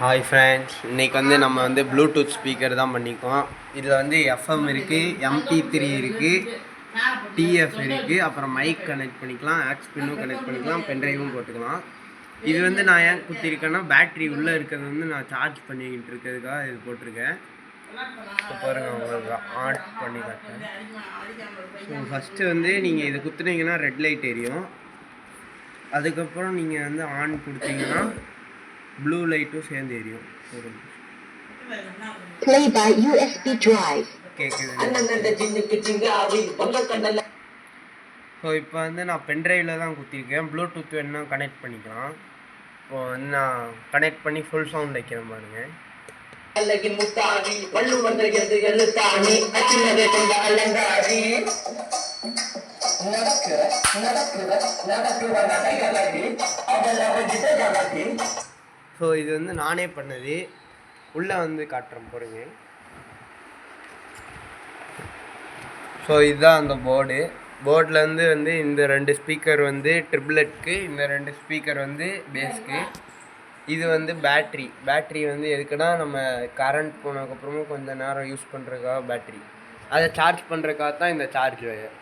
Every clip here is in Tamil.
ஹாய் ஃப்ரெண்ட்ஸ், இன்றைக்கி நம்ம ப்ளூடூத் ஸ்பீக்கர் தான் பண்ணிக்கோம். இதில் எஃப்எம் இருக்குது, MP3 இருக்குது, டிஎஃப் இருக்குது, அப்புறம் மைக் கனெக்ட் பண்ணிக்கலாம், ஆக்ஸ் பின்னும் கனெக்ட் பண்ணிக்கலாம், பென்ட்ரைவும் போட்டுக்கலாம். இது நான் ஏன் குத்திருக்கேன்னா பேட்ரி உள்ளே இருக்கிறது நான் சார்ஜ் பண்ணிக்கிட்டு இருக்கிறதுக்காக இது போட்டிருக்கேன். இப்போ பாருங்கள், உங்களுக்கு ஆன் பண்ணி காட்டேன். ஸோ ஃபஸ்ட்டு நீங்கள் இதை குத்துனீங்கன்னா ரெட் லைட் எரியும். அதுக்கப்புறம் நீங்கள் ஆன் கொடுத்தீங்கன்னா ப்ளூ லைட்டும் சேர்ந்து எரியும். Play by USB drive. கேட்குது. ஸோ இப்போ நான் பென்ட்ரைவில் தான் குத்திருக்கேன். ப்ளூடூத் வேணுன்னா கனெக்ட் பண்ணிக்கலாம். இப்போது நான் கனெக்ட் பண்ணி ஃபுல் சவுண்ட் வைக்கிறேன் பாருங்க. ஸோ இது நானே பண்ணது. உள்ளே காட்டுறேன் பாருங்க. ஸோ இதுதான் அந்த போர்டில் இந்த 2 ஸ்பீக்கர் ட்ரிபிளெட்க்கு, இந்த 2 ஸ்பீக்கர் பேஸ்க்கு. இது பேட்ரி எதுக்குன்னா நம்ம கரண்ட் போனதுக்கப்புறமும் கொஞ்சம் நேரம் யூஸ் பண்ணுறதுக்காக பேட்ரி. அதை சார்ஜ் பண்ணுறதுக்காக தான் இந்த சார்ஜ் வயர்.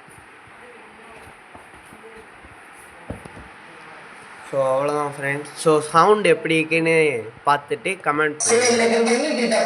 ஸோ அவ்வளோதான் ஃப்ரெண்ட்ஸ். ஸோ சவுண்ட் எப்படி இருக்குன்னு பார்த்துட்டு கமெண்ட் பண்ணுங்கள்.